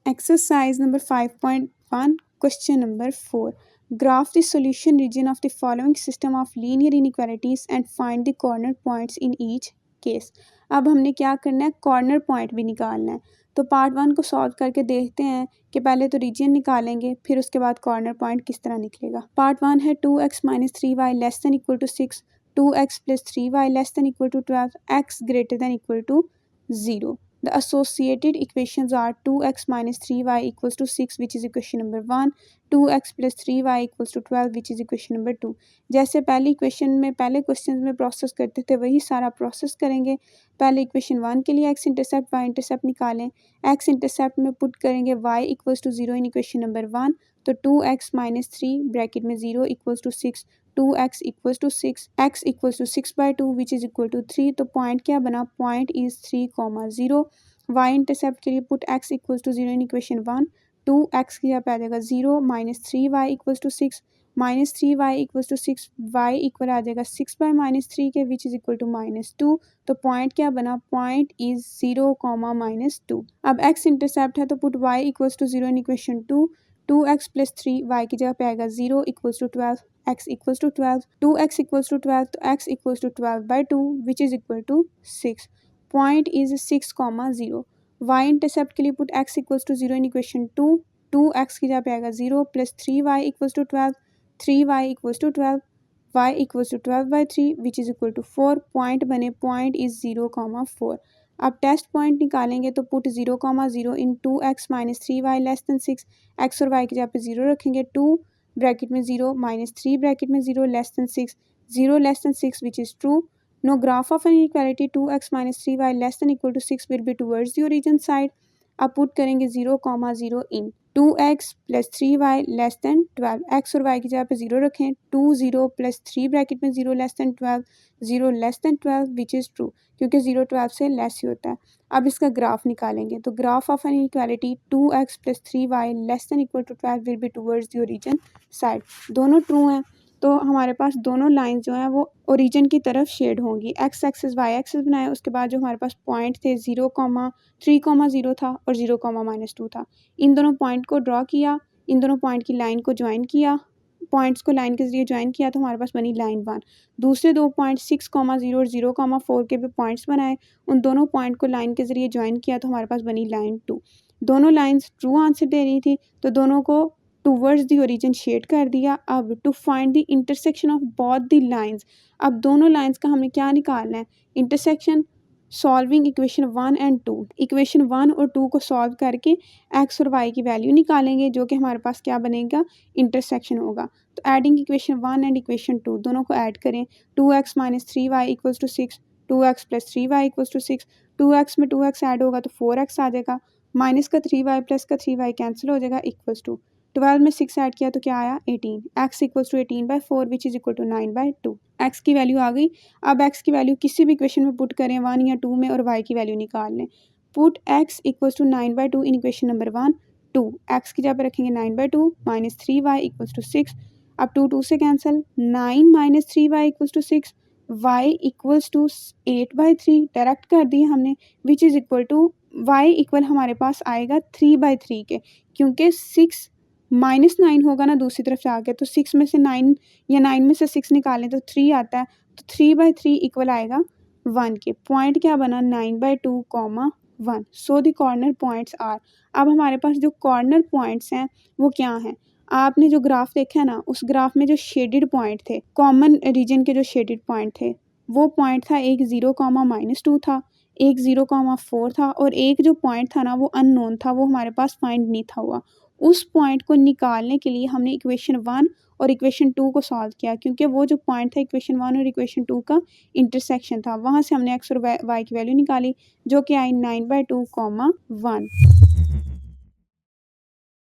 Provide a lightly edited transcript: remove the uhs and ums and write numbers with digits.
Exercise number 5.1, question number 4. Graph the solution region of the following system of linear inequalities and find the corner points in each case. अब हमने क्या करना है, corner point भी निकालना है। तो पार्ट 1 को सॉल्व करके देखते हैं कि पहले तो रीजन निकालेंगे, फिर उसके बाद कॉर्नर पॉइंट किस तरह निकलेगा। पार्ट 1 है 2x minus 3y less than equal to 6, 2x plus 3y less than equal to 12, x greater than equal to 0. The associated equations are 2x minus 3y equals to 6, which is equation number 1, 2x plus 3y equals to 12, which is equation number 2. जैसे पहली equation में पहले question में process करते थे वही सारा process करेंगे। पहले इक्वेशन 1 के लिए x इंटरसेप्ट y इंटरसेप्ट निकालें, x इंटरसेप्ट में पुट करेंगे y equals to 0 in equation number 1, तो 2x माइनस 3 ब्रैकेट में 0 equals to 6, 2x equals to 6, x equals to 6 by 2 which is equal to 3. तो पॉइंट क्या बना, पॉइंट इज 3, 0. y इंटरसेप्ट के लिए put x equals to 0 in equation 1, 2x की जगह पे आ जाएगा 0 minus 3y equals to 6, minus 3y equals to 6, y equal आ जाएगा 6 by माइनस 3 के विच इज इक्वल टू -2. तो पॉइंट क्या बना, पॉइंट इज 0, -2. अब x इंटरसेप्ट है तो put y equals to 0 in equation 2, 2x plus 3 y की जगह पे आएगा 0 equals to 12, x equals to 12, 2x equals to 12, तो x equals to 12 by 2 which is equal to 6. Point is 6, 0. y intercept के लिए put x equals to 0 in equation 2, 2x की जगह पे आएगा 0 plus 3y equals to 12, 3y equals to 12, y equals to 12 by 3 which is equal to 4. Point बने, point is 0, 4. अब test point निकालेंगे तो put 0, 0 in 2x minus 3y less than 6, x और y की जगह पे 0 रखेंगे, 2 ब्रैकेट में 0 माइनस 3 ब्रैकेट में 0 less than 6, 0 less than 6 which is true. No graph of an equality 2x minus 3y less than equal to 6 will be towards the origin side. अब put करेंगे 0, 0 in 2x plus 3y less than 12, x और y की जगह पे 0 रखें, 2 0 plus 3 bracket में 0 less than 12, 0 less than 12 which is true, क्योंकि 0 12 से लेस ही होता है. अब इसका ग्राफ निकालेंगे तो graph of an equality 2x plus 3y less than equal to 12 will be towards the origin side. दोनों ट्रू हैं तो हमारे पास दोनों लाइन जो हैं वो ओरिजिन की तरफ शेड होंगी. x एक्सिस y एक्सिस बनाए, उसके बाद जो हमारे पास पॉइंट थे 0, 3, 0 था और 0, -2 था. इन दोनों पॉइंट को ड्रॉ किया, इन दोनों पॉइंट की लाइन को ज्वाइन किया, पॉइंट्स को लाइन के जरिए ज्वाइन किया तो हमारे पास बनी लाइन 1. दूसरे दो पॉइंट 6, 0 और 0, 4 के भी पॉइंट्स बनाए, उन दोनों पॉइंट को लाइन के जरिए ज्वाइन किया तो हमारे पास बनी लाइन 2. दोनों लाइंस ट्रू आंसर दे रही थी तो दोनों को टूवर्ड्स द ओरिजिन शेड कर दिया. अब to find the intersection of both the lines, अब दोनों लाइंस का हमें क्या निकालना है, intersection. Solving equation 1 and 2, equation 1 और 2 को सॉल्व करके x और y की वैल्यू निकालेंगे जो कि हमारे पास क्या बनेगा, इंटरसेक्शन होगा. तो एडिंग इक्वेशन 1 एंड इक्वेशन 2 दोनों को ऐड करें, 2x minus 3y equals to 6, 2x plus 3y equals to 6, 2x में 2x ऐड होगा तो 4x आ जाएगा, माइनस का 3y प्लस का 3y कैंसिल हो जाएगा, इक्वल्स टू 12 में 6 ऐड किया तो क्या आया 18, x equals to 18 by 4 which is equal to 9 by 2. x की वैल्यू आ गई. अब x की वैल्यू किसी भी इक्वेशन में पुट करें 1 या 2 में और y की वैल्यू निकाल लें. Put x equals to 9 by 2 in equation number 1, 2 x की जगह पर रखेंगे 9 by 2 minus 3y equals to 6. अब 2 से cancel, 9 minus 3y equals to 6, y equals to 8 by 3 direct कर दिए हमने which is equal to y equal हमारे पास आएगा 3 बाई 3 के, क्योंकि 6 -9 होगा ना दूसरी तरफ से आके, तो 6 में से 9 या 9 में से 6 निकालें तो 3 आता है, तो 3 बाई 3 इक्वल आएगा 1 के. पॉइंट क्या बना, 9 by 2, 1. So the corner points are. अब हमारे पास जो कॉर्नर पॉइंट्स हैं वो क्या हैं, आपने जो ग्राफ देखा है ना उस ग्राफ में जो शेडेड पॉइंट थे, कॉमन रीजन के जो शेडेड पॉइंट थे, वो पॉइंट था एक 0, -2 था, एक 0, 4 था और एक जो पॉइंट था ना वो अननोन था, वो हमारे पास फाइंड नहीं था हुआ. उस पॉइंट को निकालने के लिए हमने इक्वेशन 1 और इक्वेशन 2 को सॉल्व किया, क्योंकि वो जो पॉइंट था इक्वेशन 1 और इक्वेशन 2 का इंटरसेक्शन था. वहाँ से हमने x और y की वैल्यू निकाली जो कि आई 9 बाई 2, 1.